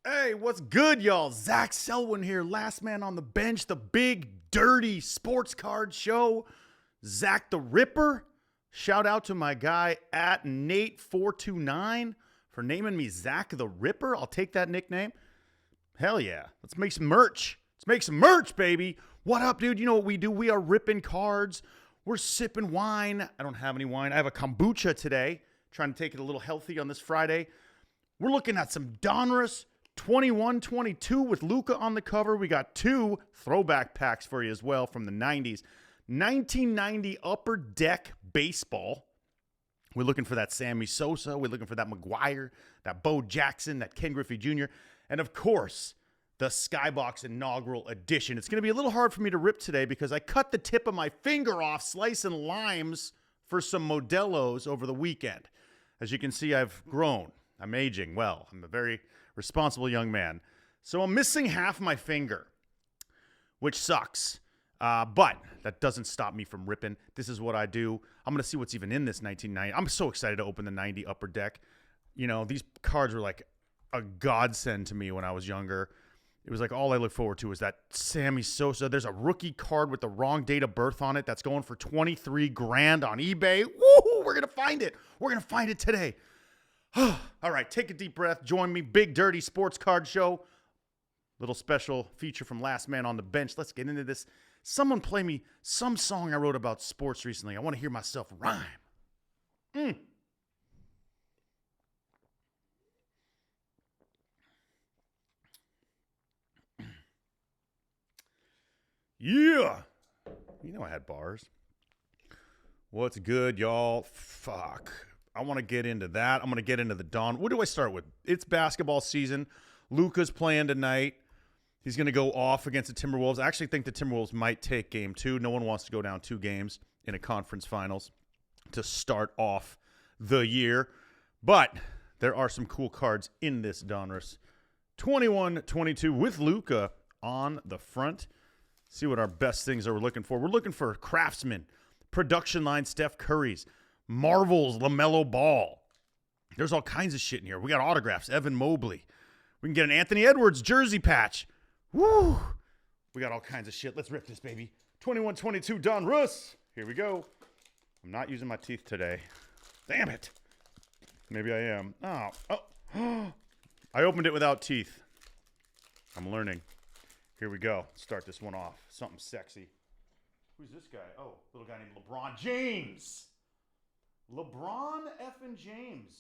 Hey, what's good, y'all? Zach Selwyn here, last man on the bench, the big, dirty sports card show. Zach the Ripper. Shout out to my guy at Nate429 for naming me Zach the Ripper. I'll take that nickname. Hell yeah. Let's make some merch. Let's make some merch, baby. What up, dude? You know what we do? We are ripping cards. We're sipping wine. I don't have any wine. I have a kombucha today. Trying to take it a little healthy on this Friday. We're looking at some Donruss 21-22 with Luka on the cover. We got two throwback packs for you as well from the 90s. 1990 Upper Deck baseball. We're looking for that Sammy Sosa. We're looking for that McGuire, that Bo Jackson, that Ken Griffey Jr., and of course, the Skybox inaugural edition. It's going to be a little hard for me to rip today because I cut the tip of my finger off slicing limes for some Modelo's over the weekend. As you can see, I've grown. I'm aging well. I'm a very responsible young man. So I'm missing half my finger, which sucks. But that doesn't stop me from ripping. This is what I do. I'm going to see what's even in this 1990. I'm so excited to open the 90 Upper Deck. You know, these cards were like a godsend to me when I was younger. It was like all I look forward to is that Sammy Sosa. There's a rookie card with the wrong date of birth on it that's going for $23,000 on eBay. Woo! We're going to find it. We're going to find it today. All right, take a deep breath. Join me. Big Dirty Sports Card Show. Little special feature from Last Man on the Bench. Let's get into this. Someone play me some song I wrote about sports recently. I want to hear myself rhyme. Yeah. You know I had bars. What's good, y'all? Fuck. I want to get into that. I'm going to get into the Don. What do I start with? It's basketball season. Luka's playing tonight. He's going to go off against the Timberwolves. I actually think the Timberwolves might take game 2. No one wants to go down 2 games in a conference finals to start off the year. But there are some cool cards in this Donruss 21-22 with Luka on the front. See what our best things are we're looking for. We're looking for Craftsman, production line Steph Curry's, Marvel's LaMelo Ball. There's all kinds of shit in here. We got autographs, Evan Mobley. We can get an Anthony Edwards jersey patch. Woo! We got all kinds of shit. Let's rip this, baby. 21-22 Donruss. Here we go. I'm not using my teeth today. Damn it. Maybe I am. Oh. I opened it without teeth. I'm learning. Here we go. Start this one off. Something sexy. Who's this guy? Oh, little guy named LeBron James. LeBron effing James.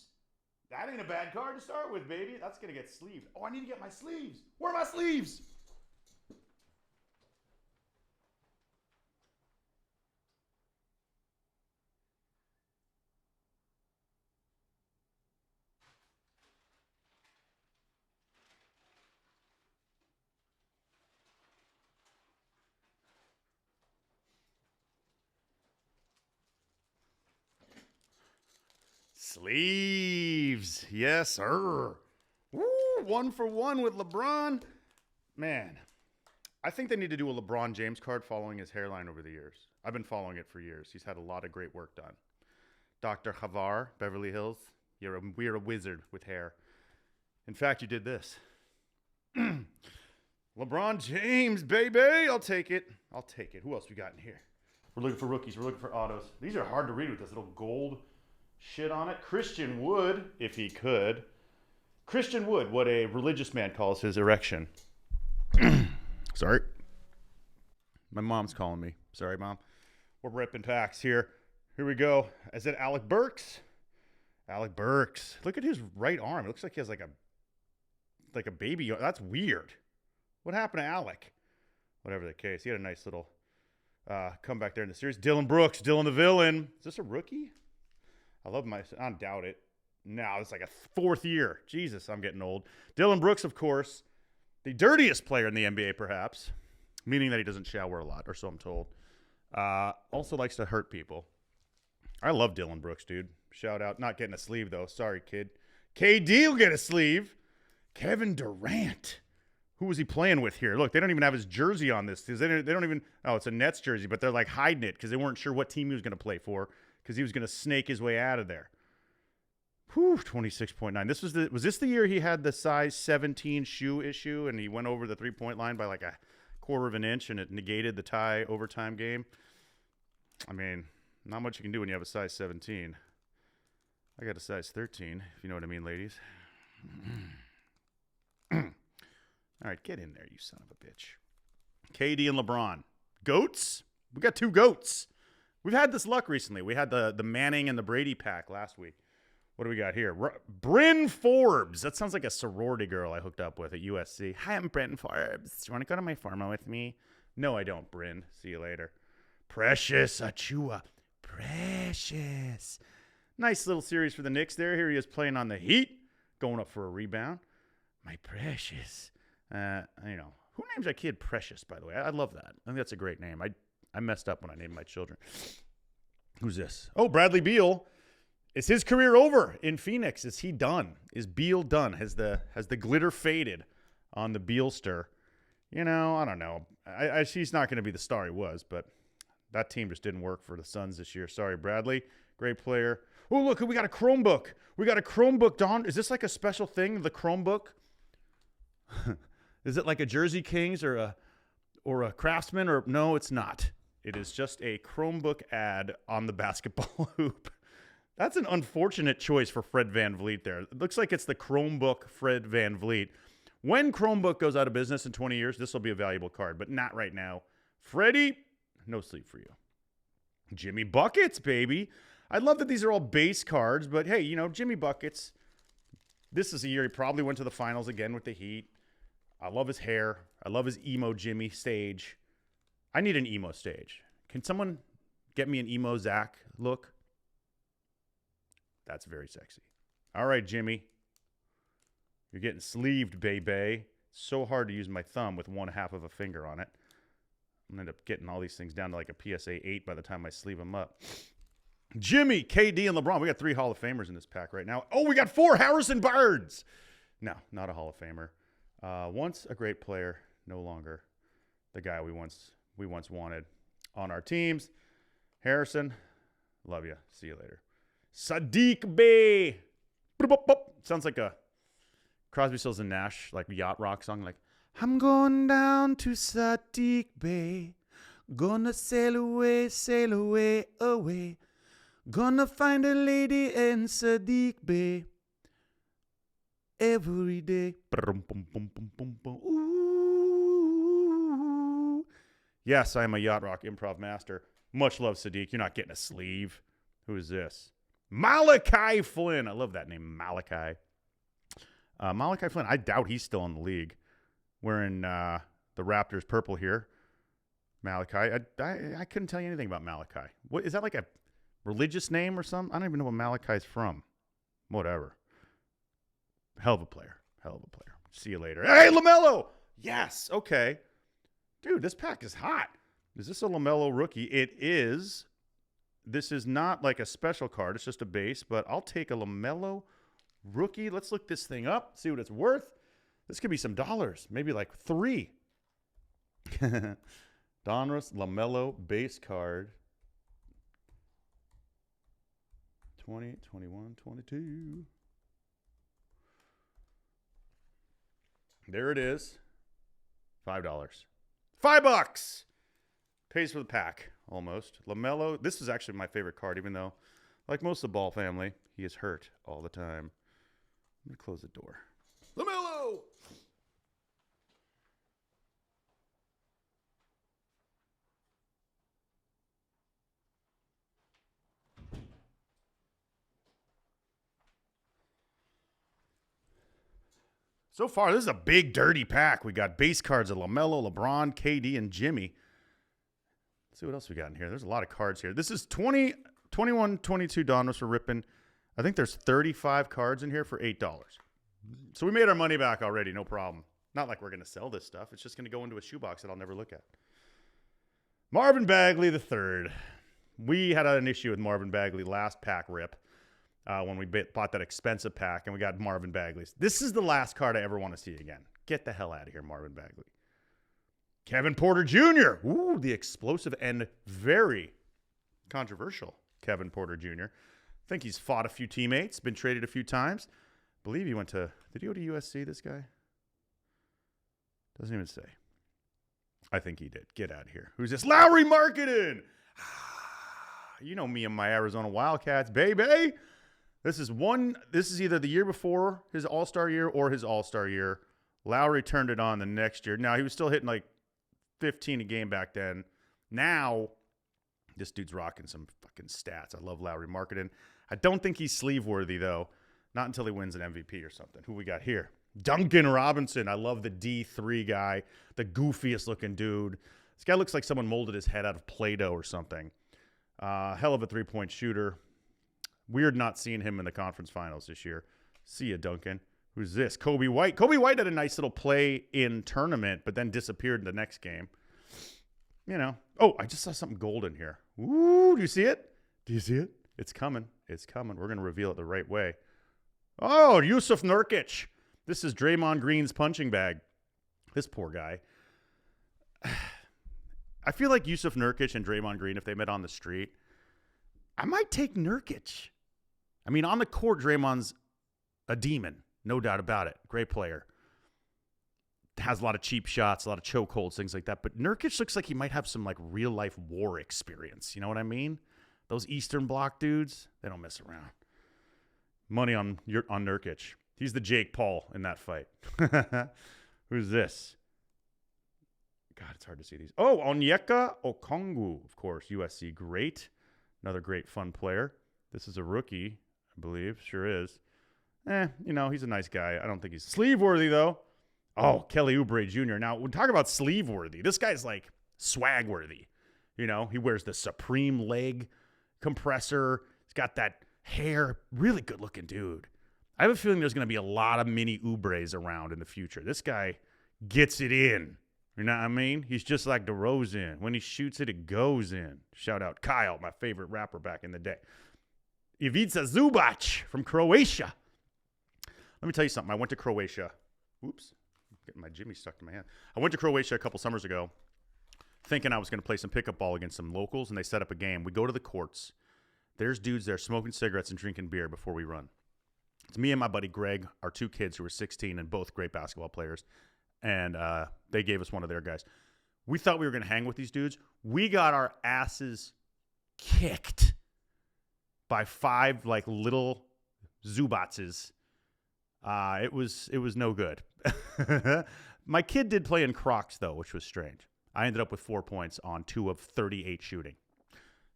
That ain't a bad card to start with, baby. That's going to get sleeved. Oh, I need to get my sleeves. Where are my sleeves? Sleeves. Yes, sir. Woo, 1 for 1 with LeBron. Man, I think they need to do a LeBron James card following his hairline over the years. I've been following it for years. He's had a lot of great work done. Dr. Havar, Beverly Hills, we're a wizard with hair. In fact, you did this. LeBron James, baby. I'll take it. I'll take it. Who else we got in here? We're looking for rookies. We're looking for autos. These are hard to read with this little gold shit on it. Christian Wood, if he could. Christian Wood, what a religious man calls his erection. Sorry. My mom's calling me. Sorry, Mom. We're ripping packs here. Here we go. Is it Alec Burks? Alec Burks. Look at his right arm. It looks like he has like a baby. That's weird. What happened to Alec? Whatever the case. He had a nice little comeback there in the series. Dylan Brooks. Dylan the villain. Is this a rookie? I doubt it. No, it's like a 4th year. Jesus, I'm getting old. Dylan Brooks, of course, the dirtiest player in the NBA, perhaps, meaning that he doesn't shower a lot, or so I'm told. Also likes to hurt people. I love Dylan Brooks, dude. Shout out. Not getting a sleeve, though. Sorry, kid. KD will get a sleeve. Kevin Durant. Who was he playing with here? Look, they don't even have his jersey on this. They don't even. Oh, it's a Nets jersey, but they're like hiding it because they weren't sure what team he was going to play for because he was going to snake his way out of there. Whew, 26.9. Was this the year he had the size 17 shoe issue and he went over the 3-point line by like a quarter of an inch and it negated the tie overtime game? I mean, not much you can do when you have a size 17. I got a size 13, if you know what I mean, ladies. All right, get in there, you son of a bitch. KD and LeBron. Goats? We got 2 goats. We've had this luck recently. We had the Manning and the Brady pack last week. What do we got here? Bryn Forbes. That sounds like a sorority girl I hooked up with at USC. Hi, I'm Bryn Forbes. Do you want to go to my formal with me? No, I don't, Bryn. See you later. Precious Achua. Precious. Nice little series for the Knicks there. Here he is playing on the Heat. Going up for a rebound. My precious. Who names that kid Precious, by the way? I love that. I think that's a great name. I messed up when I named my children. Who's this? Oh, Bradley Beal. Is his career over in Phoenix? Is he done? Is Beal done? Has the glitter faded on the Bealster? I don't know. He's not going to be the star he was, but that team just didn't work for the Suns this year. Sorry, Bradley. Great player. Oh, look, we got a Chromebook. We got a Chromebook, Don. Is this like a special thing, the Chromebook? Is it like a Jersey Kings or a Craftsman? Or no, it's not. It is just a Chromebook ad on the basketball hoop. That's an unfortunate choice for Fred VanVleet there. It looks like it's the Chromebook Fred VanVleet. When Chromebook goes out of business in 20 years, this will be a valuable card, but not right now. Freddie, no sleep for you. Jimmy Buckets, baby. I love that these are all base cards, but hey, Jimmy Buckets, this is a year he probably went to the finals again with the Heat. I love his hair. I love his emo Jimmy stage. I need an emo stage. Can someone get me an emo Zach look? That's very sexy. All right, Jimmy. You're getting sleeved, baby. So hard to use my thumb with 1/2 of a finger on it. I'm going to end up getting all these things down to like a PSA 8 by the time I sleeve them up. Jimmy, KD, and LeBron. We got 3 Hall of Famers in this pack right now. Oh, we got 4 Harrison Barnes. No, not a Hall of Famer. Once a great player, no longer the guy we once wanted on our teams. Harrison, love you. See you later. Sadiq Bey. Sounds like a Crosby, Stills, and Nash, like yacht rock song. Like, I'm going down to Sadiq Bey. Gonna sail away, away. Gonna find a lady in Sadiq Bey. Every day. Ooh. Yes, I am a yacht rock improv master. Much love, Sadiq. You're not getting a sleeve. Who is this? Malachi Flynn. I love that name, Malachi. Malachi Flynn. I doubt he's still in the league. Wearing the Raptors purple here. Malachi. I couldn't tell you anything about Malachi. What is that, like a religious name or something? I don't even know where Malachi's from. Whatever. Hell of a player. See you later. Hey, LaMelo! Yes. Okay. Dude, this pack is hot. Is this a LaMelo rookie? It is. This is not like a special card. It's just a base, but I'll take a LaMelo rookie. Let's look this thing up, see what it's worth. This could be some dollars, maybe like 3. Donruss LaMelo base card. 20, 21, 22. There it is. $5. $5. Pays for the pack, almost. LaMelo, this is actually my favorite card, even though, like most of the Ball family, he is hurt all the time. Let me close the door. LaMelo! So far, this is a big, dirty pack. We got base cards of LaMelo, LeBron, KD, and Jimmy. Let's see what else we got in here. There's a lot of cards here. This is 21, 22 Donruss for ripping. I think there's 35 cards in here for $8. So we made our money back already, no problem. Not like we're going to sell this stuff. It's just going to go into a shoebox that I'll never look at. Marvin Bagley III. We had an issue with Marvin Bagley last pack rip when we bought that expensive pack, and we got Marvin Bagley's. This is the last card I ever want to see again. Get the hell out of here, Marvin Bagley. Kevin Porter Jr. Ooh, the explosive and very controversial Kevin Porter Jr. think he's fought a few teammates, been traded a few times. I believe he went to, did he go to USC, this guy? Doesn't even say. I think he did. Get out of here. Who's this? Lowry Marketing! You know me and my Arizona Wildcats, baby. This is either the year before his All-Star year or his All-Star year. Lowry turned it on the next year. Now, he was still hitting like 15 a game back then. Now, this dude's rocking some fucking stats. I love Lowry Marketing. I don't think he's sleeve-worthy, though. Not until he wins an MVP or something. Who we got here? Duncan Robinson. I love the D3 guy. The goofiest-looking dude. This guy looks like someone molded his head out of Play-Doh or something. Hell of a three-point shooter. Weird not seeing him in the conference finals this year. See ya, Duncan. Who's this? Kobe White. Kobe White had a nice little play-in tournament, but then disappeared in the next game. You know. Oh, I just saw something golden here. Ooh, do you see it? Do you see it? It's coming. It's coming. We're going to reveal it the right way. Oh, Yusuf Nurkic. This is Draymond Green's punching bag. This poor guy. I feel like Yusuf Nurkic and Draymond Green, if they met on the street, I might take Nurkic. I mean, on the court, Draymond's a demon. No doubt about it. Great player. Has a lot of cheap shots, a lot of chokeholds, things like that. But Nurkic looks like he might have some like real-life war experience. You know what I mean? Those Eastern Bloc dudes, they don't mess around. Money on Nurkic. He's the Jake Paul in that fight. Who's this? God, it's hard to see these. Oh, Onyeka Okongwu, of course. USC, great. Another great, fun player. This is a rookie, I believe. Sure is. He's a nice guy. I don't think he's sleeve-worthy, though. Oh, Kelly Oubre Jr. Now, when talking about sleeve-worthy, this guy's like swag-worthy. You know, he wears the Supreme leg compressor. He's got that hair. Really good-looking dude. I have a feeling there's going to be a lot of mini Oubres around in the future. This guy gets it in. You know what I mean? He's just like DeRozan. When he shoots it, it goes in. Shout out Kyle, my favorite rapper back in the day. Ivica Zubac from Croatia. Let me tell you something. I went to Croatia. Oops. Getting my Jimmy stuck to my hand. I went to Croatia a couple summers ago thinking I was going to play some pickup ball against some locals, and they set up a game. We go to the courts. There's dudes there smoking cigarettes and drinking beer before we run. It's me and my buddy Greg, our two kids who are 16 and both great basketball players. And they gave us one of their guys. We thought we were going to hang with these dudes. We got our asses kicked by 5 like little Zubac's. It was no good. My kid did play in Crocs, though, which was strange. I ended up with 4 points on 2 of 38 shooting.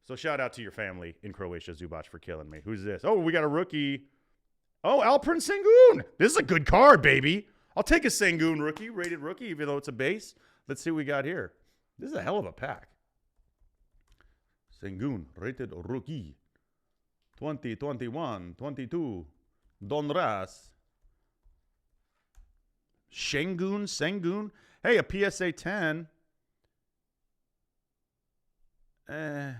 So shout out to your family in Croatia, Zubac, for killing me. Who's this? Oh, we got a rookie. Oh, Alperen Sengun. This is a good card, baby. I'll take a Sengun rookie, rated rookie, even though it's a base. Let's see what we got here. This is a hell of a pack. Sengun, rated rookie. 2021, 22. Donruss. Sengun. Hey, a PSA 10. $1.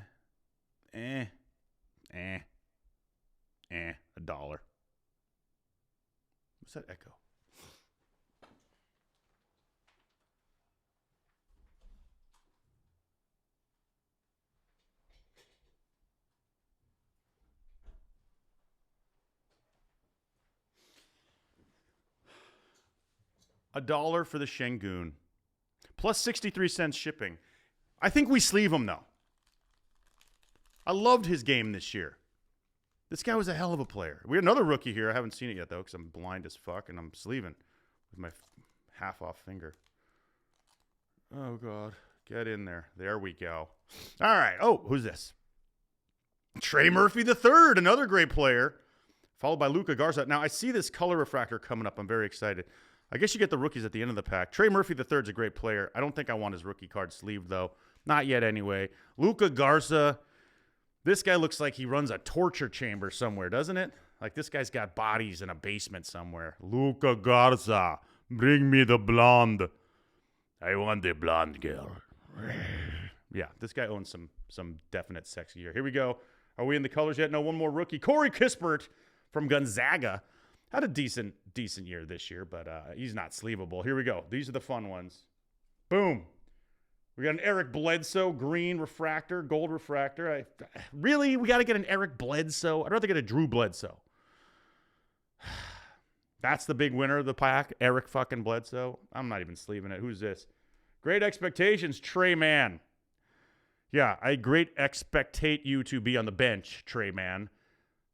What's that echo? $1 for the Sengun. Plus 63 cents shipping. I think we sleeve him, though. I loved his game this year. This guy was a hell of a player. We had another rookie here. I haven't seen it yet, though, because I'm blind as fuck, and I'm sleeving with my half-off finger. Oh, God. Get in there. There we go. All right. Oh, who's this? Trey Murphy III, another great player, followed by Luka Garza. Now, I see this color refractor coming up. I'm very excited. I guess you get the rookies at the end of the pack. Trey Murphy III is a great player. I don't think I want his rookie card sleeved, though. Not yet, anyway. Luka Garza. This guy looks like he runs a torture chamber somewhere, doesn't it? Like this guy's got bodies in a basement somewhere. Luka Garza, bring me the blonde. I want the blonde girl. Yeah, this guy owns some definite sexy gear. Here we go. Are we in the colors yet? No, one more rookie. Corey Kispert from Gonzaga. Had a decent year this year, but he's not sleevable. Here we go. These are the fun ones. Boom. We got an Eric Bledsoe green refractor, gold refractor. Really? We got to get an Eric Bledsoe? I'd rather get a Drew Bledsoe. That's the big winner of the pack, Eric fucking Bledsoe. I'm not even sleeving it. Who's this? Great expectations, Trey Mann. Yeah, I great expectate you to be on the bench, Trey Mann.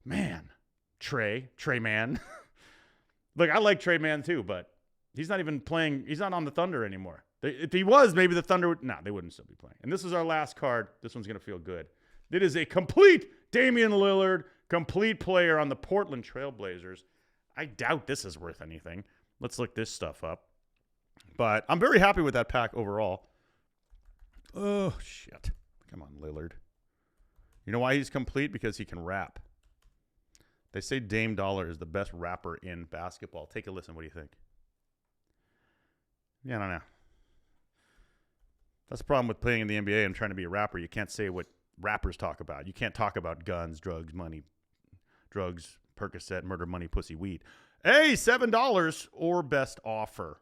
Man, Trey Mann. Look, I like Trey Mann too, but he's not even playing. He's not on the Thunder anymore. If he was, maybe the Thunder would. Nah, they wouldn't still be playing. And this is our last card. This one's going to feel good. It is a complete Damian Lillard, complete player on the Portland Trail Blazers. I doubt this is worth anything. Let's look this stuff up. But I'm very happy with that pack overall. Oh, shit. Come on, Lillard. You know why he's complete? Because he can rap. They say Dame Dollar is the best rapper in basketball. Take a listen. What do you think? Yeah, I don't know. That's the problem with playing in the NBA and trying to be a rapper. You can't say what rappers talk about. You can't talk about guns, drugs, money, drugs, Percocet, murder, money, pussy, weed. Hey, $7 or best offer.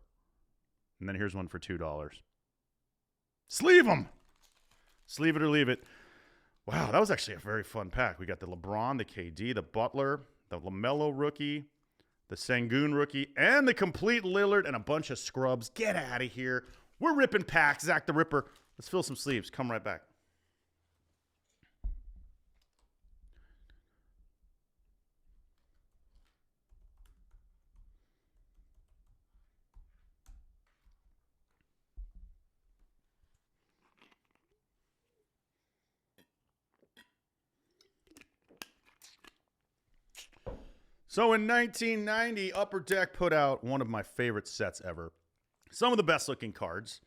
And then here's one for $2. Sleeve them. Sleeve it or leave it. Wow, that was actually a very fun pack. We got the LeBron, the KD, the Butler, the LaMelo rookie, the Sengun rookie, and the complete Lillard and a bunch of scrubs. Get out of here. We're ripping packs. Zach the Ripper. Let's fill some sleeves. Come right back. So in 1990, Upper Deck put out one of my favorite sets ever. Some of the best looking cards.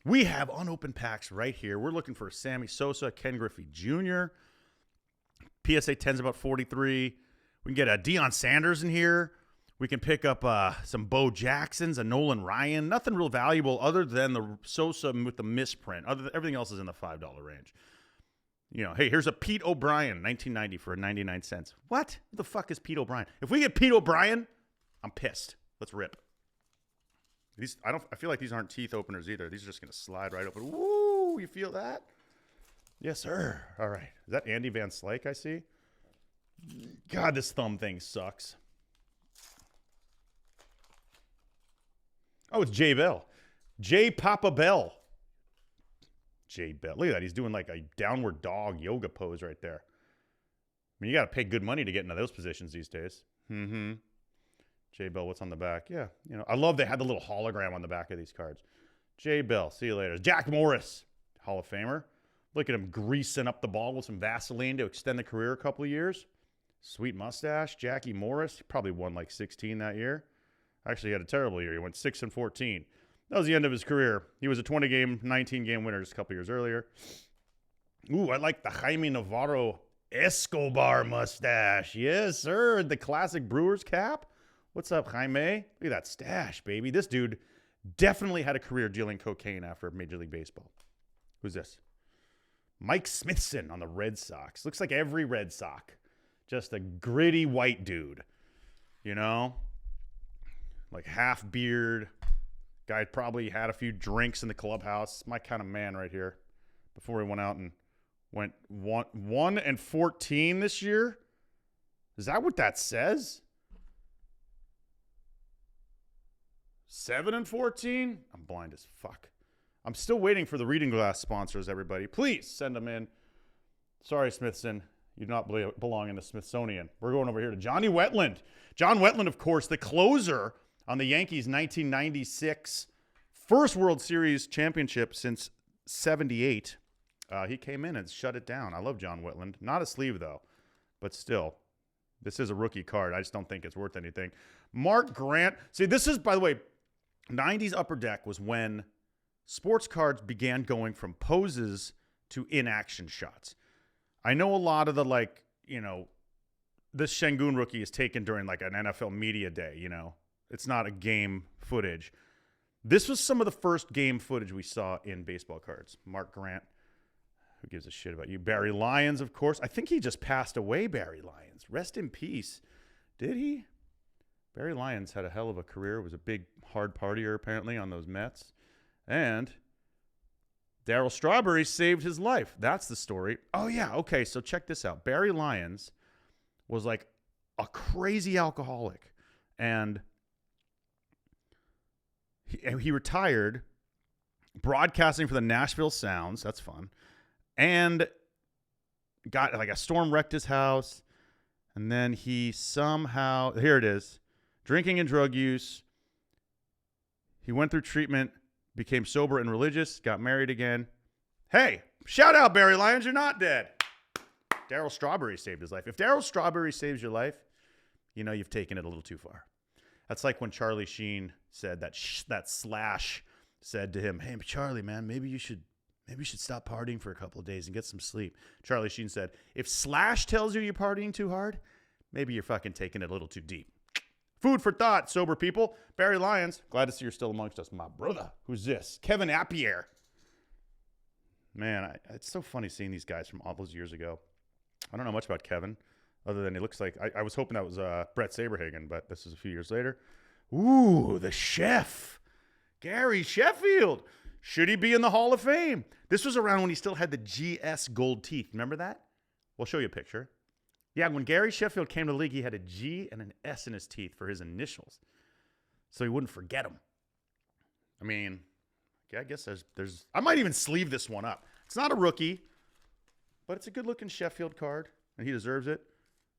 We have unopened packs right here. We're looking for Sammy Sosa, Ken Griffey Jr. PSA 10's about 43. We can get a Deion Sanders in here. We can pick up some Bo Jacksons, a Nolan Ryan. Nothing real valuable other than the Sosa with the misprint. Everything else is in the $5 range. You know, hey, here's a Pete O'Brien, 1990 for 99 cents. What? Who the fuck is Pete O'Brien? If we get Pete O'Brien, I'm pissed. Let's rip. I feel like these aren't teeth openers either. These are just going to slide right open. Woo, you feel that? Yes, sir. All right. Is that Andy Van Slyke I see? God, this thumb thing sucks. Oh, it's Jay Bell. J Papa Bell. Jay Bell. Look at that. He's doing like a downward dog yoga pose right there. I mean, you got to pay good money to get into those positions these days. Mm-hmm. Jay Bell, what's on the back? Yeah. You know, I love they had the little hologram on the back of these cards. Jay Bell. See you later. Jack Morris, Hall of Famer. Look at him greasing up the ball with some Vaseline to extend the career a couple of years. Sweet mustache. Jackie Morris. He probably won like 16 that year. Actually, he had a terrible year. He went 6-14. That was the end of his career. He was a 20-game, 19-game winner just a couple years earlier. Ooh, I like the Jaime Navarro Escobar mustache. Yes, sir. The classic Brewers cap. What's up, Jaime? Look at that stash, baby. This dude definitely had a career dealing cocaine after Major League Baseball. Who's this? Mike Smithson on the Red Sox. Looks like every Red Sox. Just a gritty white dude. You know? Like half beard. Guy probably had a few drinks in the clubhouse. My kind of man right here. Before he went out and went 1-14 this year. Is that what that says? 7-14? I'm blind as fuck. I'm still waiting for the reading glass sponsors, everybody. Please send them in. Sorry, Smithson. You do not belong in the Smithsonian. We're going over here to Johnny Wetland. John Wetland, of course, the closer on the Yankees' 1996 first World Series championship since 78. He came in and shut it down. I love John Wetland. Not a sleeve, though. But still, this is a rookie card. I just don't think it's worth anything. Mark Grant. See, this is, by the way, 90s Upper Deck was when sports cards began going from poses to in-action shots. I know a lot of the, like, you know, this Sengun rookie is taken during, like, an NFL media day, you know. It's not a game footage. This was some of the first game footage we saw in baseball cards. Mark Grant. Who gives a shit about you? Barry Lyons, of course. I think he just passed away, Barry Lyons. Rest in peace. Did he? Barry Lyons had a hell of a career. Was a big, hard partier, apparently, on those Mets. And Darryl Strawberry saved his life. That's the story. Oh, yeah. Okay, so check this out. Barry Lyons was like a crazy alcoholic. And he retired broadcasting for the Nashville Sounds. That's fun. And got like a storm wrecked his house. And then he somehow, here it is, drinking and drug use. He went through treatment, became sober and religious, got married again. Hey, shout out Barry Lyons, you're not dead. Darryl Strawberry saved his life. If Darryl Strawberry saves your life, you know you've taken it a little too far. That's like when Charlie Sheen said that Slash said to him, "Hey, Charlie, man, maybe you should stop partying for a couple of days and get some sleep." Charlie Sheen said, "If Slash tells you you're partying too hard, maybe you're fucking taking it a little too deep." Food for thought, sober people. Barry Lyons, glad to see you're still amongst us. My brother. Who's this? Kevin Appier. Man, it's so funny seeing these guys from all those years ago. I don't know much about Kevin, other than he looks like, I was hoping that was Brett Saberhagen, but this is a few years later. Ooh, the chef. Gary Sheffield. Should he be in the Hall of Fame? This was around when he still had the GS gold teeth. Remember that? We'll show you a picture. Yeah, when Gary Sheffield came to the league, he had a G and an S in his teeth for his initials, so he wouldn't forget them. I mean, yeah, I guess there's. I might even sleeve this one up. It's not a rookie, but it's a good-looking Sheffield card, and he deserves it.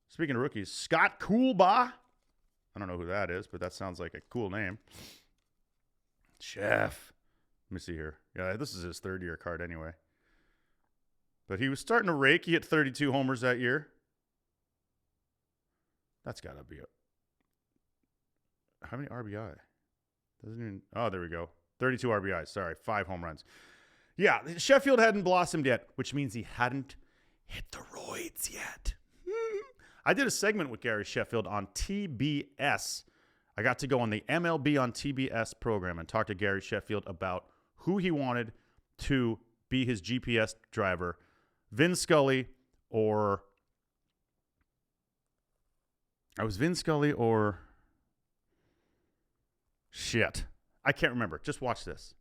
Speaking of rookies, Scott Coolbaugh. I don't know who that is, but that sounds like a cool name. Chef. Let me see here. Yeah, this is his third-year card anyway. But he was starting to rake. He hit 32 homers that year. That's got to be it. How many RBI? Doesn't even. Oh, there we go. 32 RBIs. Sorry, 5 home runs. Yeah, Sheffield hadn't blossomed yet, which means he hadn't hit the roids yet. I did a segment with Gary Sheffield on TBS. I got to go on the MLB on TBS program and talk to Gary Sheffield about who he wanted to be his GPS driver, Vin Scully or... Shit. I can't remember. Just watch this.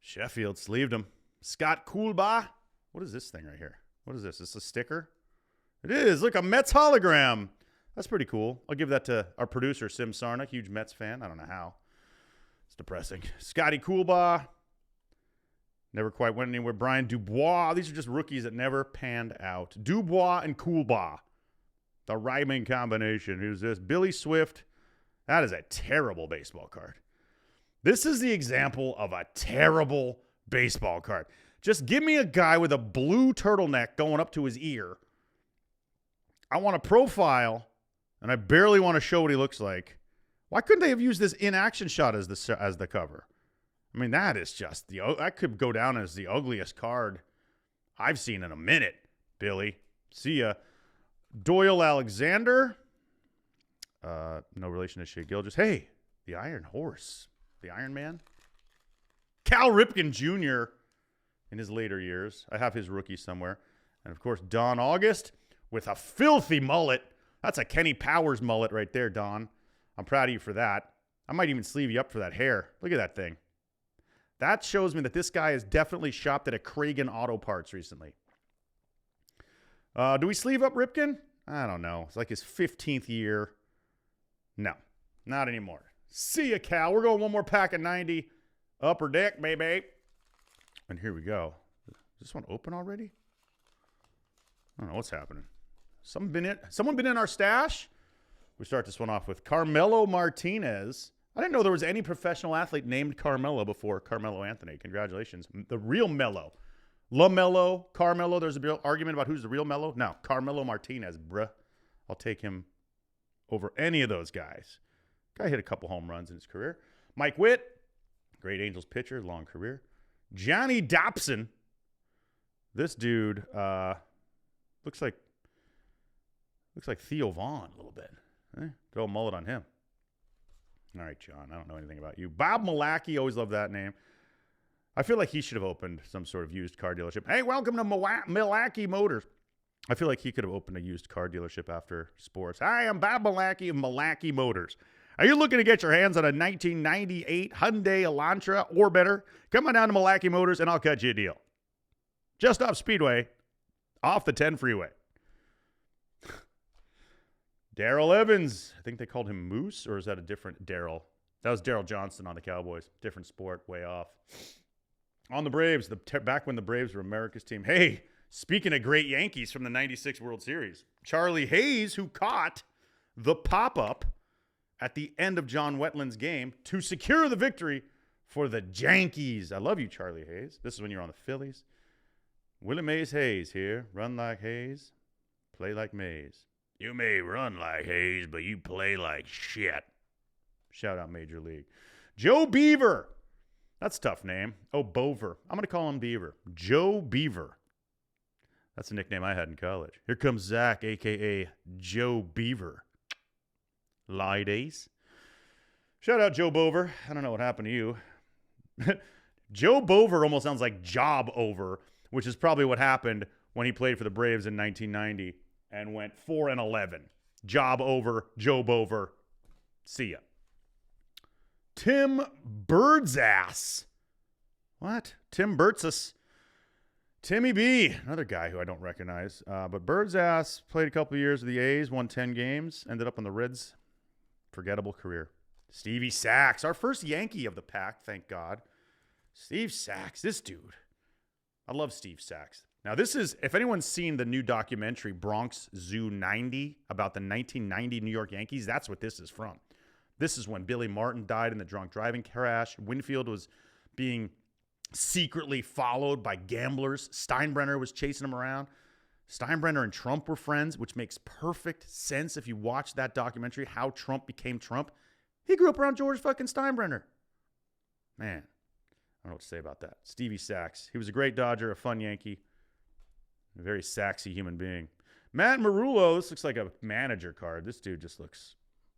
Sheffield sleeved him. Scott Coolbaugh. What is this thing right here? What is this? Is this a sticker? It is. Look, a Mets hologram. That's pretty cool. I'll give that to our producer, Sim Sarna, huge Mets fan. I don't know how. It's depressing. Scotty Coolbaugh. Never quite went anywhere. Brian Dubois. These are just rookies that never panned out. Dubois and Coolbaugh. The rhyming combination. Who's this? Billy Swift. That is a terrible baseball card. This is the example of a terrible baseball card. Just give me a guy with a blue turtleneck going up to his ear. I want a profile, and I barely want to show what he looks like. Why couldn't they have used this in-action shot as the cover? I mean, that is just that could go down as the ugliest card I've seen in a minute, Billy. See ya. Doyle Alexander. No relation to Shea Gilgeous. Hey, the Iron Horse. The Iron Man. Cal Ripken Jr. in his later years. I have his rookie somewhere. And, of course, Don August with a filthy mullet. That's a Kenny Powers mullet right there, Don. I'm proud of you for that. I might even sleeve you up for that hair. Look at that thing. That shows me that this guy has definitely shopped at a Kragen Auto Parts recently. Do we sleeve up Ripken? I don't know. It's like his 15th year. No, not anymore. See ya, Cal. We're going one more pack of 90. Upper Deck, baby. And here we go. Is this one open already? I don't know what's happening. Someone been in our stash? We start this one off with Carmelo Martinez. I didn't know there was any professional athlete named Carmelo before Carmelo Anthony. Congratulations. The real Melo. LaMelo, Carmelo. There's a real argument about who's the real Melo. No, Carmelo Martinez, bruh. I'll take him over any of those guys. Guy hit a couple home runs in his career. Mike Witt, great Angels pitcher, long career. Johnny Dobson. This dude looks like Theo Vaughn a little bit. Throw a mullet on him. All right, John, I don't know anything about you. Bob Milacki, always loved that name. I feel like he should have opened some sort of used car dealership. Hey, welcome to Milacki Motors. I feel like he could have opened a used car dealership after sports. Hi, I'm Bob Milacki of Milacki Motors. Are you looking to get your hands on a 1998 Hyundai Elantra or better? Come on down to Malaki Motors and I'll cut you a deal. Just off Speedway, off the 10 freeway. Darrell Evans. I think they called him Moose, or is that a different Darrell? That was Darrell Johnston on the Cowboys. Different sport, way off. On the Braves, back when the Braves were America's team. Hey, speaking of great Yankees from the 96 World Series, Charlie Hayes, who caught the pop-up at the end of John Wetland's game to secure the victory for the Yankees. I love you, Charlie Hayes. This is when you're on the Phillies. Willie Mays Hayes here. Run like Hayes, play like Mays. You may run like Hayes, but you play like shit. Shout out Major League. Joe Beaver. That's a tough name. Oh, Bover. I'm going to call him Beaver. Joe Beaver. That's a nickname I had in college. Here comes Zach, a.k.a. Joe Beaver. Lie days. Shout out Joe Bover. I don't know what happened to you. Joe Bover almost sounds like Job Over, which is probably what happened when he played for the Braves in 1990 and went 4-11. Job over, Joe Bover. See ya. Tim Birdsass. What? Tim Birdsass. Timmy B, another guy who I don't recognize. But Birdsass played a couple years with the A's, won 10 games, ended up on the Reds. Forgettable career. Stevie Sachs, our first Yankee of the pack, thank God. Steve Sachs, this dude. I love Steve Sachs. Now, this is, if anyone's seen the new documentary, Bronx Zoo 90, about the 1990 New York Yankees, that's what this is from. This is when Billy Martin died in the drunk driving crash. Winfield was being secretly followed by gamblers. Steinbrenner was chasing him around. Steinbrenner and Trump were friends, which makes perfect sense if you watch that documentary, how Trump became Trump. He grew up around George fucking Steinbrenner. Man, I don't know what to say about that. Stevie Sachs. He was a great Dodger, a fun Yankee, a very Saxy human being. Matt Marullo, this looks like a manager card. This dude just looks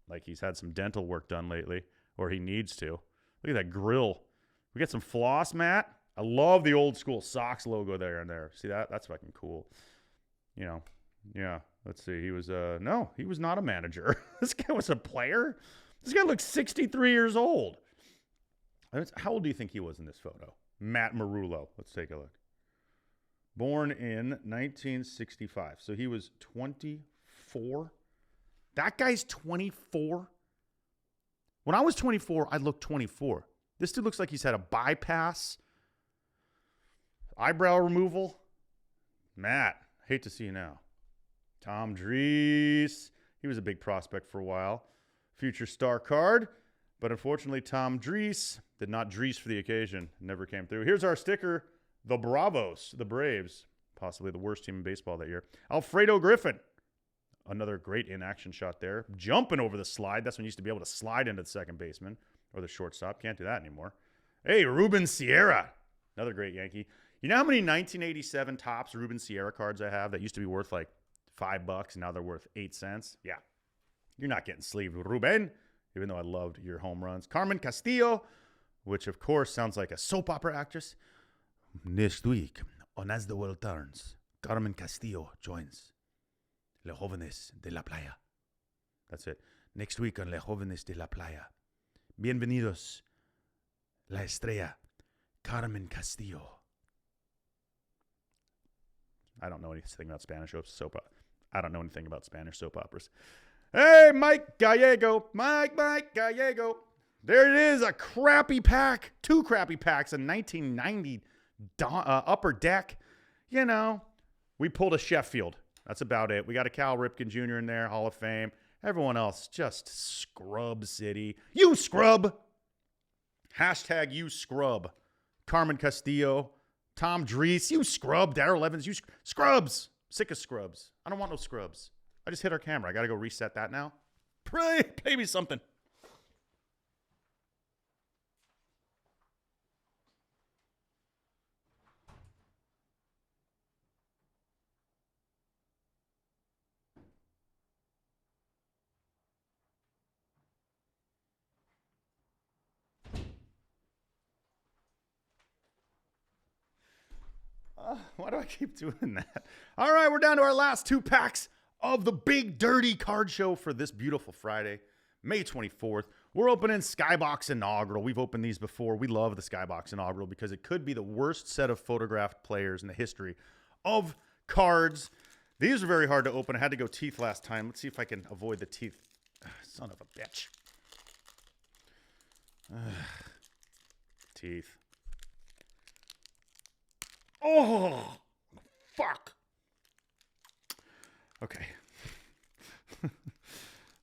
like he's had some dental work done lately, or he needs to. Look at that grill. We got some floss, Matt. I love the old school Sox logo there and there. See that? That's fucking cool. You know, yeah. Let's see. He was, no, he was not a manager. This guy was a player. This guy looks 63 years old. How old do you think he was in this photo? Matt Marullo. Let's take a look. Born in 1965. So he was 24. That guy's 24. When I was 24, I looked 24. This dude looks like he's had a bypass, eyebrow removal. Matt, hate to see you now. Tom Drees. He was a big prospect for a while. Future star card. But unfortunately, Tom Drees did not Drees for the occasion. Never came through. Here's our sticker. The Bravos, the Braves. Possibly the worst team in baseball that year. Alfredo Griffin. Another great in-action shot there. Jumping over the slide. That's when you used to be able to slide into the second baseman or the shortstop. Can't do that anymore. Hey, Ruben Sierra. Another great Yankee. You know how many 1987 Topps Ruben Sierra cards I have that used to be worth like $5 and now they're worth 8 cents? Yeah. You're not getting sleeved, Ruben, even though I loved your home runs. Carmen Castillo, which of course sounds like a soap opera actress. Next week, on As the World Turns, Carmen Castillo joins Les Jóvenes de la Playa. That's it. Next week on Les Jóvenes de la Playa. Bienvenidos, la estrella, Carmen Castillo. I don't know anything about Spanish soap opera. I don't know anything about Spanish soap operas. Hey, Mike Gallego. Mike Gallego. There it is, a crappy pack. 2 crappy packs in 1990 Upper Deck. You know, we pulled a Sheffield. That's about it. We got a Cal Ripken Jr. in there, Hall of Fame. Everyone else, just scrub city. You scrub. Hashtag you scrub. Carmen Castillo. Tom Drees. You scrub. Darrell Evans. You scrubs. Sick of scrubs. I don't want no scrubs. I just hit our camera. I got to go reset that now. Play me something. Why do I keep doing that? All right, we're down to our last 2 packs of the Big Dirty Card Show for this beautiful Friday. May 24th. We're opening Skybox Inaugural. We've opened these before. We love the Skybox Inaugural because it could be the worst set of photographed players in the history of cards. These are very hard to open. I had to go teeth last time. Let's see if I can avoid the teeth. Son of a bitch. Teeth. Oh, fuck. Okay.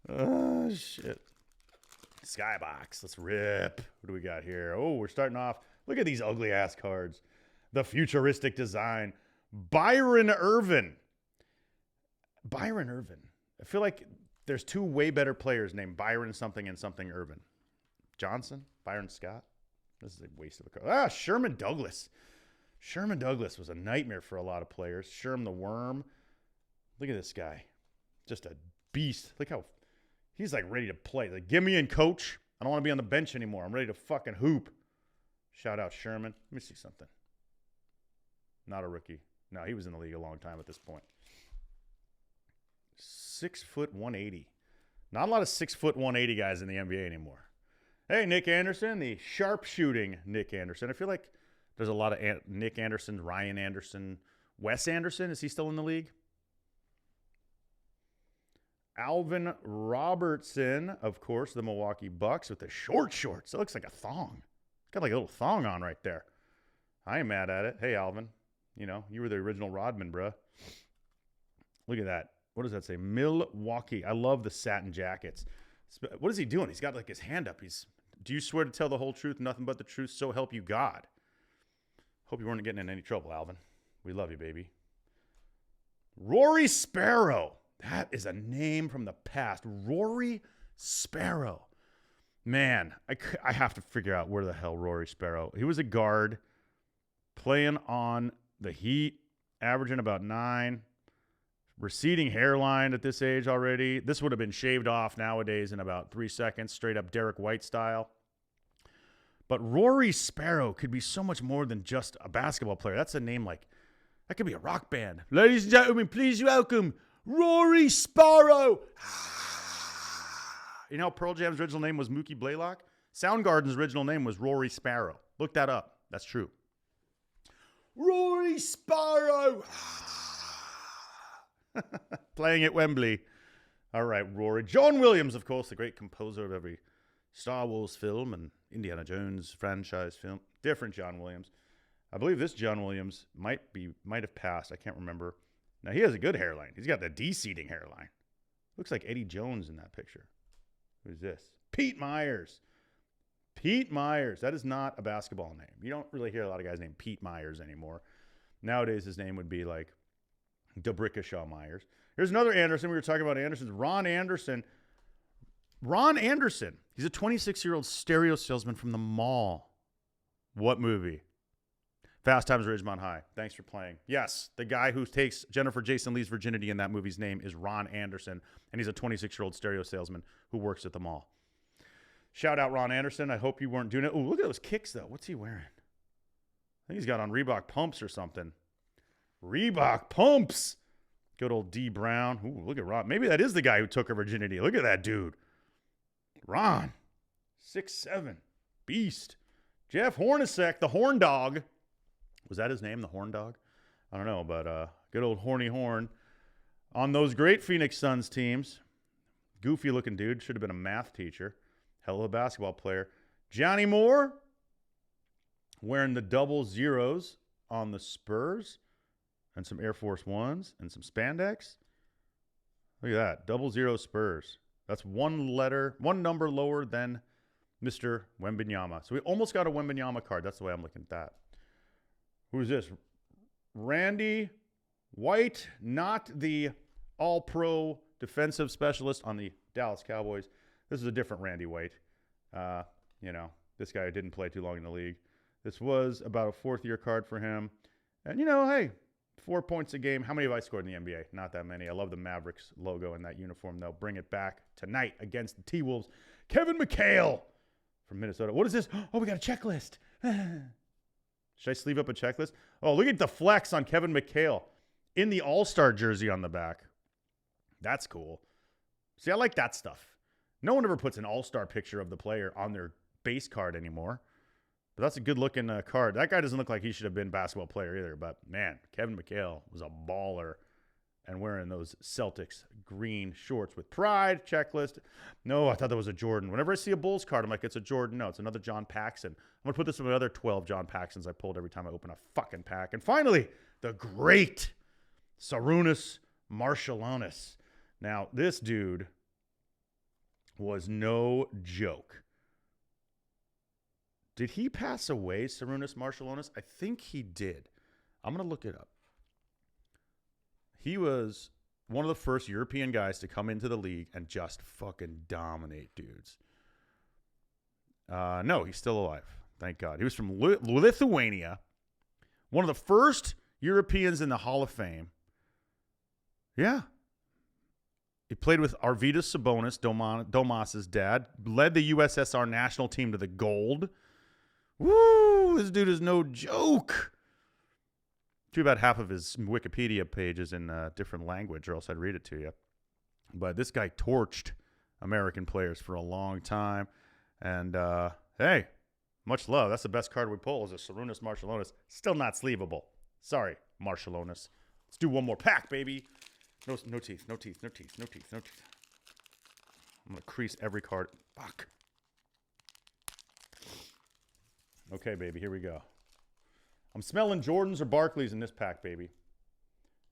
Oh, shit. Skybox. Let's rip. What do we got here? Oh, we're starting off. Look at these ugly ass cards. The futuristic design. Byron Irvin. Byron Irvin. I feel like there's two way better players named Byron something and something Irvin. Johnson? Byron Scott? This is a waste of a card. Sherman Douglas. Sherman Douglas was a nightmare for a lot of players. Sherm the Worm. Look at this guy. Just a beast. Look how he's like ready to play. Like, get me in, coach. I don't want to be on the bench anymore. I'm ready to fucking hoop. Shout out Sherman. Let me see something. Not a rookie. No, he was in the league a long time at this point. 6 foot 180. Not a lot of 6 foot 180 guys in the NBA anymore. Hey, Nick Anderson, the sharpshooting Nick Anderson. I feel like there's a lot of Nick Anderson, Ryan Anderson, Wes Anderson. Is he still in the league? Alvin Robertson, of course, the Milwaukee Bucks with the short shorts. It looks like a thong. Got like a little thong on right there. I ain't mad at it. Hey, Alvin. You know, you were the original Rodman, bruh. Look at that. What does that say? Milwaukee. I love the satin jackets. What is he doing? He's got like his hand up. Do you swear to tell the whole truth, nothing but the truth, so help you God? Hope you weren't getting in any trouble, Alvin. We love you, baby. Rory Sparrow. That is a name from the past. Rory Sparrow. Man, I have to figure out where the hell Rory Sparrow. He was a guard playing on the Heat, averaging about 9. Receding hairline at this age already. This would have been shaved off nowadays in about 3 seconds, straight up Derek White style. But Rory Sparrow could be so much more than just a basketball player. That's a name like, that could be a rock band. Ladies and gentlemen, please welcome Rory Sparrow. You know, Pearl Jam's original name was Mookie Blaylock. Soundgarden's original name was Rory Sparrow. Look that up. That's true. Rory Sparrow. Playing at Wembley. All right, Rory. John Williams, of course, the great composer of every Star Wars film and Indiana Jones franchise film. Different John Williams. I believe this John Williams might have passed. I can't remember. Now, he has a good hairline. He's got the de-seeding hairline. Looks like Eddie Jones in that picture. Who's this? Pete Myers. Pete Myers. That is not a basketball name. You don't really hear a lot of guys named Pete Myers anymore. Nowadays, his name would be like DeBrickashaw Myers. Here's another Anderson. We were talking about Andersons. Ron Anderson. Ron Anderson. He's a 26-year-old stereo salesman from the mall. What movie? Fast Times at Ridgemont High. Thanks for playing. Yes, the guy who takes Jennifer Jason Leigh's virginity in that movie's name is Ron Anderson, and he's a 26-year-old stereo salesman who works at the mall. Shout out Ron Anderson. I hope you weren't doing it. Oh, look at those kicks, though. What's he wearing? I think he's got on Reebok pumps or something. Reebok pumps. Good old D Brown. Ooh, look at Ron. Maybe that is the guy who took her virginity. Look at that dude. Ron. 6'7". Beast. Jeff Hornacek, the Horn Dog. Was that his name, the Horn Dog? I don't know, but good old Horny Horn. On those great Phoenix Suns teams. Goofy looking dude. Should have been a math teacher. Hell of a basketball player. Johnny Moore. Wearing the double zeros on the Spurs. And some Air Force Ones and some spandex. Look at that. 00 Spurs. That's one number lower than Mr. Wembanyama. So we almost got a Wembanyama card. That's the way I'm looking at that. Who's this? Randy White, not the all-pro defensive specialist on the Dallas Cowboys. This is a different Randy White. This guy didn't play too long in the league. This was about a fourth-year card for him. And, hey, 4 points a game. How many have I scored in the NBA? Not that many. I love the Mavericks logo in that uniform, though. Bring it back tonight against the T-Wolves. Kevin McHale from Minnesota. What is this? Oh, we got a checklist. Should I sleeve up a checklist? Oh, look at the flex on Kevin McHale in the All-Star jersey on the back. That's cool. See, I like that stuff. No one ever puts an all-star picture of the player on their base card anymore. But that's a good-looking card. That guy doesn't look like he should have been a basketball player either. But, man, Kevin McHale was a baller. And wearing those Celtics green shorts with pride. Checklist. No, I thought that was a Jordan. Whenever I see a Bulls card, I'm like, it's a Jordan. No, it's another John Paxson. I'm going to put this in my other 12 John Paxsons I pulled every time I open a fucking pack. And finally, the great Sarunas Marciulionis. Now, this dude was no joke. Did he pass away, Sarunas Marciulionis? I think he did. I'm going to look it up. He was one of the first European guys to come into the league and just fucking dominate dudes. No, he's still alive. Thank God. He was from Lithuania. One of the first Europeans in the Hall of Fame. Yeah. He played with Arvydas Sabonis, Domas's dad. Led the USSR national team to the gold. Woo! This dude is no joke. Too bad half of his Wikipedia page is in a different language, or else I'd read it to you. But this guy torched American players for a long time. And, hey, much love. That's the best card we pull is a Sarunas Marciulionis. Still not sleevable. Sorry, Marciulionis. Let's do one more pack, baby. No teeth, no teeth, no teeth, no teeth, no teeth. I'm going to crease every card. Fuck. Okay, baby, here we go. I'm smelling Jordans or Barclays in this pack, baby.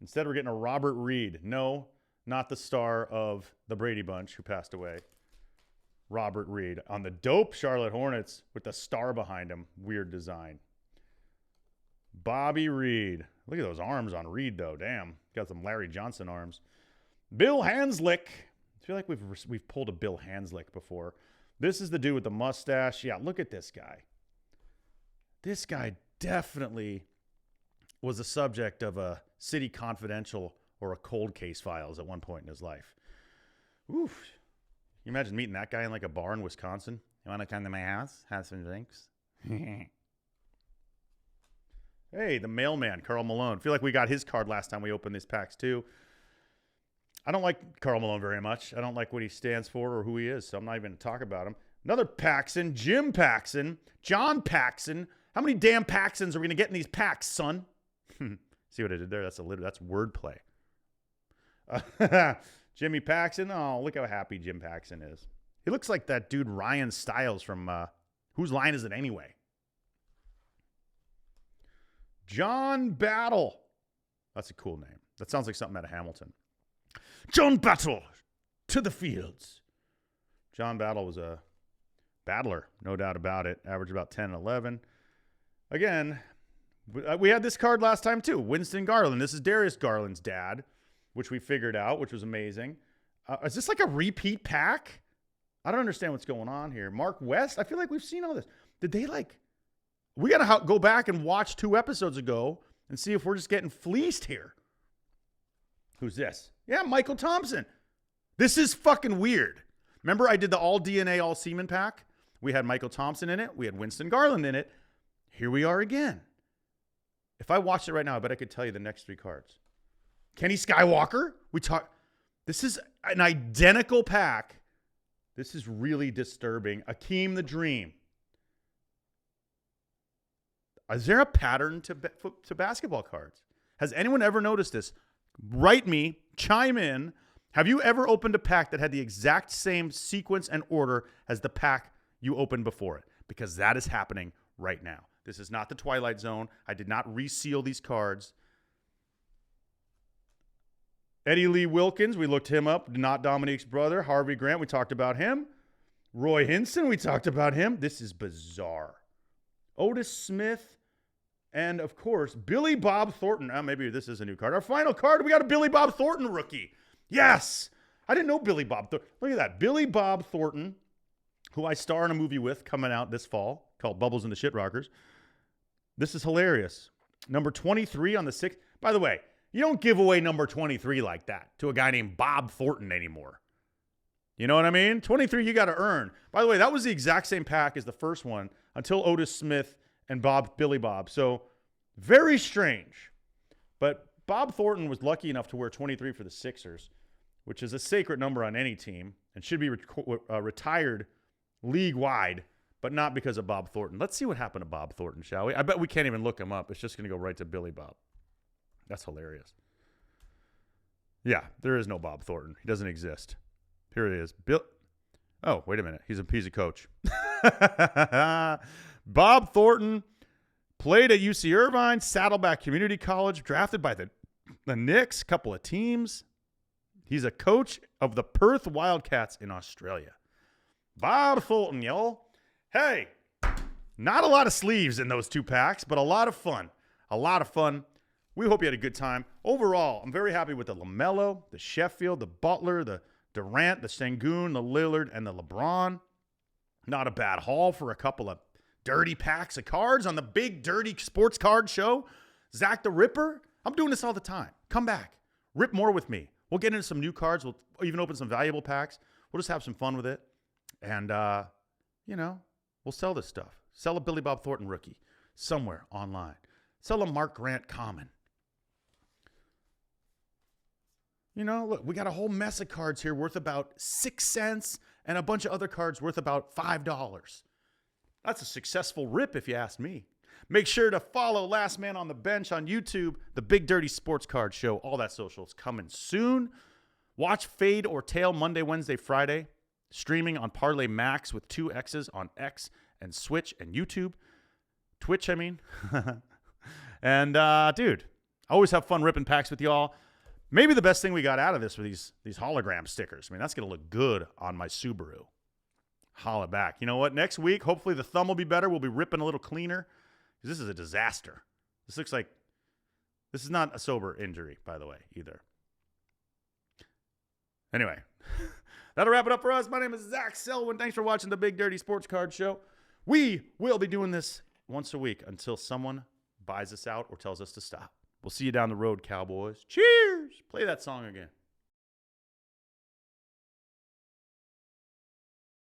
Instead, we're getting a Robert Reed. No, not the star of the Brady Bunch who passed away. Robert Reed on the dope Charlotte Hornets with the star behind him. Weird design. Bobby Reed. Look at those arms on Reed, though. Damn. Got some Larry Johnson arms. Bill Hanslick. I feel like we've pulled a Bill Hanslick before. This is the dude with the mustache. Yeah, look at this guy. This guy definitely was the subject of a City Confidential or a Cold Case Files at one point in his life. Oof. Can you imagine meeting that guy in like a bar in Wisconsin? You want to come to my house? Have some drinks? Hey, the mailman, Karl Malone. I feel like we got his card last time we opened these packs too. I don't like Karl Malone very much. I don't like what he stands for or who he is, so I'm not even going to talk about him. Another Paxson, Jim Paxson, John Paxson. How many damn Paxsons are we going to get in these packs, son? See what I did there? That's wordplay. Jimmy Paxson. Oh, look how happy Jim Paxson is. He looks like that dude Ryan Stiles from Whose Line Is It Anyway? John Battle. That's a cool name. That sounds like something out of Hamilton. John Battle to the fields. John Battle was a battler, no doubt about it. Averaged about 10 and 11. Again, we had this card last time too. Winston Garland. This is Darius Garland's dad, which we figured out, which was amazing. Is this like a repeat pack? I don't understand what's going on here. Mark West. I feel like we've seen all this. Did they like... We got to go back and watch 2 episodes ago and see if we're just getting fleeced here. Who's this? Yeah, Michael Thompson. This is fucking weird. Remember I did the all DNA, all semen pack? We had Michael Thompson in it. We had Winston Garland in it. Here we are again. If I watched it right now, I bet I could tell you the next 3 cards. Kenny Skywalker. This is an identical pack. This is really disturbing. Akeem the Dream. Is there a pattern to basketball cards? Has anyone ever noticed this? Write me, chime in. Have you ever opened a pack that had the exact same sequence and order as the pack you opened before it? Because that is happening right now. This is not the Twilight Zone. I did not reseal these cards. Eddie Lee Wilkins, we looked him up. Not Dominique's brother. Harvey Grant, we talked about him. Roy Hinson, we talked about him. This is bizarre. Otis Smith. And, of course, Billy Bob Thornton. Maybe this is a new card. Our final card, we got a Billy Bob Thornton rookie. Yes! I didn't know Billy Bob Thornton. Look at that. Billy Bob Thornton, who I star in a movie with coming out this fall called Bubbles and the Shit Rockers. This is hilarious. Number 23 on the 6th. By the way, you don't give away number 23 like that to a guy named Bob Thornton anymore. You know what I mean? 23 you got to earn. By the way, that was the exact same pack as the first one until Otis Smith and Billy Bob. So very strange. But Bob Thornton was lucky enough to wear 23 for the Sixers, which is a sacred number on any team. and should be retired league-wide, but not because of Bob Thornton. Let's see what happened to Bob Thornton, shall we? I bet we can't even look him up. It's just going to go right to Billy Bob. That's hilarious. Yeah, there is no Bob Thornton. He doesn't exist. Here it is. Oh, wait a minute. He's a coach. Bob Thornton played at UC Irvine, Saddleback Community College, drafted by the Knicks, couple of teams. He's a coach of the Perth Wildcats in Australia. Bob Thornton, y'all. Hey, not a lot of sleeves in those 2 packs, but a lot of fun. A lot of fun. We hope you had a good time. Overall, I'm very happy with the LaMelo, the Sheffield, the Butler, the Durant, the Sengun, the Lillard, and the LeBron. Not a bad haul for a couple of dirty packs of cards on the big dirty sports card show. Zach the Ripper. I'm doing this all the time. Come back. Rip more with me. We'll get into some new cards. We'll even open some valuable packs. We'll just have some fun with it. And, we'll sell this stuff. Sell a Billy Bob Thornton rookie somewhere online. Sell a Mark Grant common. Look, we got a whole mess of cards here worth about 6 cents and a bunch of other cards worth about $5. That's a successful rip if you ask me. Make sure to follow Last Man on the Bench on YouTube, the Big Dirty Sports Card Show. All that socials coming soon. Watch Fade or Tail Monday, Wednesday, Friday. Streaming on Parlay Max with 2 X's on X and Switch and YouTube. Twitch, I mean. And, dude, I always have fun ripping packs with y'all. Maybe the best thing we got out of this were these hologram stickers. I mean, that's going to look good on my Subaru. Holla back. You know what? Next week, hopefully the thumb will be better. We'll be ripping a little cleaner. Because this is a disaster. This looks like... This is not a sober injury, by the way, either. Anyway. That'll wrap it up for us. My name is Zach Selwyn. Thanks for watching the Big Dirty Sports Card Show. We will be doing this once a week until someone buys us out or tells us to stop. We'll see you down the road, Cowboys. Cheers! Play that song again.